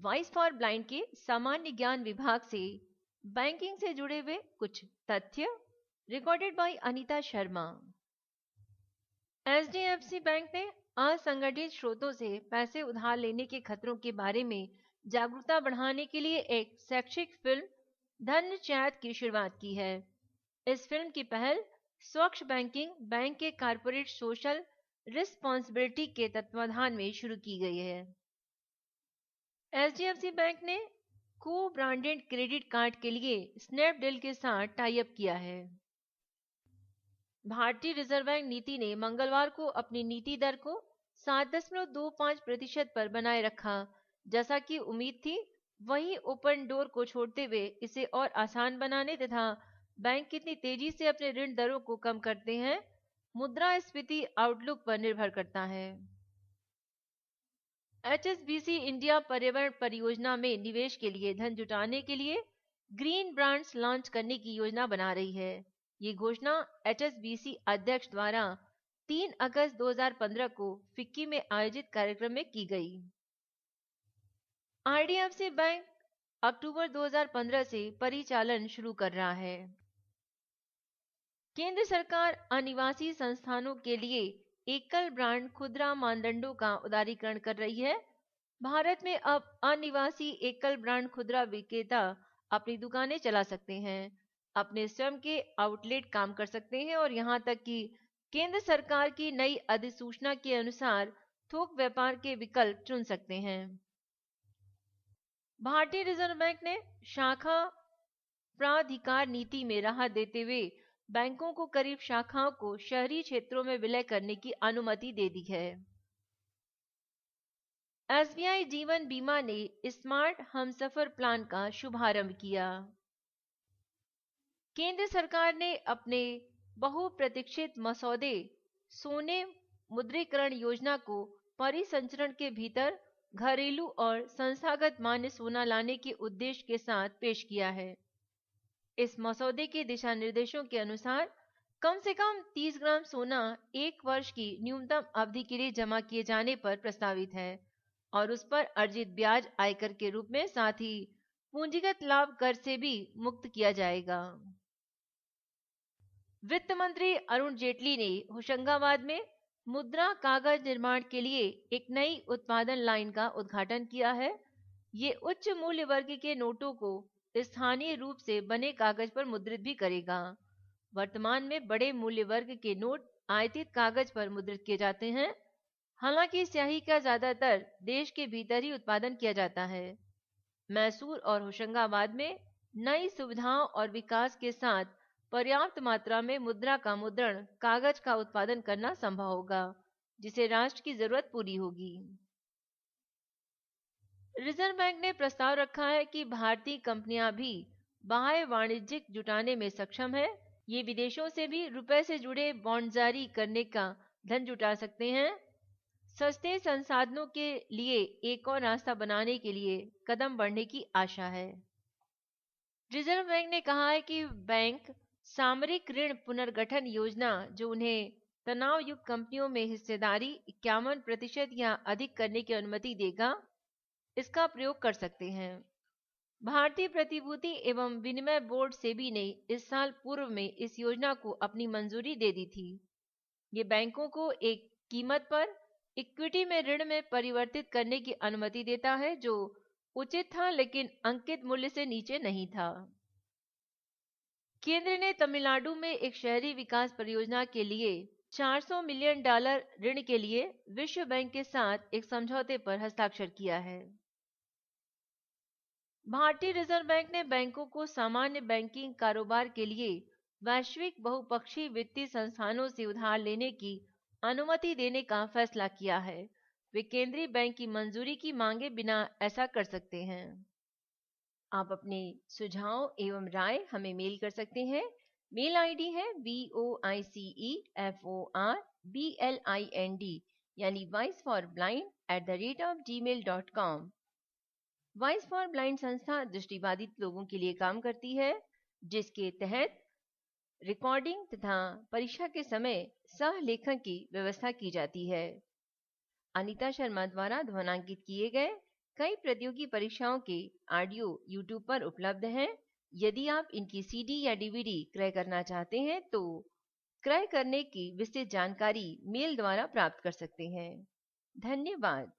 Voice for blind के सामान्य ज्ञान विभाग से बैंकिंग से जुड़े हुए कुछ तथ्य, recorded by Anita Sharma. HDFC bank ने असंगठित स्रोतों से पैसे उधार लेने के खतरों के बारे में जागरूकता बढ़ाने के लिए एक शैक्षिक फिल्म धन चैत की शुरुआत की है। इस फिल्म की पहल स्वच्छ बैंकिंग बैंक के कॉर्पोरेट सोशल रिस्पॉन्सिबिलिटी के तत्वाधान में शुरू की गई है। एचडीएफसी बैंक ने को ब्रांडेड क्रेडिट कार्ड के लिए स्नैपडील के साथ टाई अप किया है। भारतीय रिजर्व बैंक नीति ने मंगलवार को अपनी नीति दर को 7.25% पर बनाए रखा। जैसा कि उम्मीद थी, वहीं ओपन डोर को छोड़ते हुए इसे और आसान बनाने तथा बैंक कितनी तेजी से अपने ऋण दरों को कम करते हैं, मुद्रास्फीति आउटलुक पर निर्भर करता है। एचएसबीसी इंडिया पर्यावरण परियोजना में निवेश के लिए धन जुटाने के लिए ग्रीन ब्रांड्स लॉन्च करने की योजना बना रही है। ये घोषणा एचएसबीसी अध्यक्ष द्वारा 3 अगस्त 2015 को फिक्की में आयोजित कार्यक्रम में की गई। आईडीएफसी बैंक अक्टूबर 2015 से परिचालन शुरू कर रहा है। केंद्र सरकार अनिवासी संस्थानों के लिए एकल ब्रांड खुदरा मानदंडों का उदारीकरण कर रही है। भारत में अब अनिवासी एकल ब्रांड खुदरा विक्रेता अपनी दुकानें चला सकते हैं, अपने स्वयं के आउटलेट काम कर सकते हैं और यहां तक कि केंद्र सरकार की नई अधिसूचना के अनुसार थोक व्यापार के विकल्प चुन सकते हैं। भारतीय रिजर्व बैंक ने शाखा प्राधिकार नीति में राहत देते हुए बैंकों को करीब शाखाओं को शहरी क्षेत्रों में विलय करने की अनुमति दे दी है। एसबीआई जीवन बीमा ने स्मार्ट हमसफर प्लान का शुभारंभ किया। केंद्र सरकार ने अपने बहुप्रतीक्षित मसौदे सोने मुद्रीकरण योजना को परिसंचरण के भीतर घरेलू और संस्थागत मान्य सोना लाने के उद्देश्य के साथ पेश किया है। इस मसौदे के दिशा निर्देशों के अनुसार कम से कम 30 ग्राम सोना 1 वर्ष की न्यूनतम अवधि के लिए जमा किए जाने पर प्रस्तावित है और उस पर अर्जित ब्याज आयकर के रूप में, साथ ही पूंजीगत लाभ कर से भी मुक्त किया जाएगा। वित्त मंत्री अरुण जेटली ने होशंगाबाद में मुद्रा कागज निर्माण के लिए एक नई उत्पादन लाइन का उद्घाटन किया है। ये उच्च मूल्य वर्ग के नोटों को स्थानीय रूप से बने कागज पर मुद्रित भी करेगा। वर्तमान में बड़े मूल्य वर्ग के नोट आयातित कागज पर मुद्रित किए जाते हैं। हालांकि स्याही का ज्यादातर देश के भीतर ही उत्पादन किया जाता है। मैसूर और होशंगाबाद में नई सुविधाओं और विकास के साथ पर्याप्त मात्रा में मुद्रा का मुद्रण कागज का उत्पादन करना संभव होगा, जिसे राष्ट्र की जरूरत पूरी होगी। रिजर्व बैंक ने प्रस्ताव रखा है कि भारतीय कंपनियां भी बाह्य वाणिज्यिक जुटाने में सक्षम है। ये विदेशों से भी रुपए से जुड़े बॉन्ड जारी करने का धन जुटा सकते हैं। सस्ते संसाधनों के लिए एक और रास्ता बनाने के लिए कदम बढ़ने की आशा है। रिजर्व बैंक ने कहा है कि बैंक सामरिक ऋण पुनर्गठन योजना, जो उन्हें तनाव युक्त कंपनियों में हिस्सेदारी 51% या अधिक करने की अनुमति देगा, इसका प्रयोग कर सकते हैं। भारतीय प्रतिभूति एवं विनिमय बोर्ड सेबी ने इस साल पूर्व में इस योजना को अपनी मंजूरी दे दी थी। ये बैंकों को एक कीमत पर इक्विटी में ऋण में परिवर्तित करने की अनुमति देता है, जो उचित था लेकिन अंकित मूल्य से नीचे नहीं था। केंद्र ने तमिलनाडु में एक शहरी विकास परियोजना के लिए $400 मिलियन ऋण के लिए विश्व बैंक के साथ एक समझौते पर हस्ताक्षर किया है। भारतीय रिजर्व बैंक ने बैंकों को सामान्य बैंकिंग कारोबार के लिए वैश्विक बहुपक्षीय वित्तीय संस्थानों से उधार लेने की अनुमति देने का फैसला किया है। वे केंद्रीय बैंक की मंजूरी की मांगे बिना ऐसा कर सकते हैं। आप अपने सुझाव एवं राय हमें मेल कर सकते हैं। मेल आईडी है voiceforblind यानी voiceforblind@gmail.com। वॉइस फॉर ब्लाइंड संस्था दृष्टिबाधित लोगों के लिए काम करती है, जिसके तहत रिकॉर्डिंग तथा परीक्षा के समय सह लेखन की व्यवस्था की जाती है। अनीता शर्मा द्वारा ध्वनांकित किए गए कई प्रतियोगी परीक्षाओं के ऑडियो YouTube पर उपलब्ध हैं। यदि आप इनकी सीडी या डीवीडी क्रय करना चाहते हैं तो क्रय करने की विस्तृत जानकारी मेल द्वारा प्राप्त कर सकते हैं। धन्यवाद।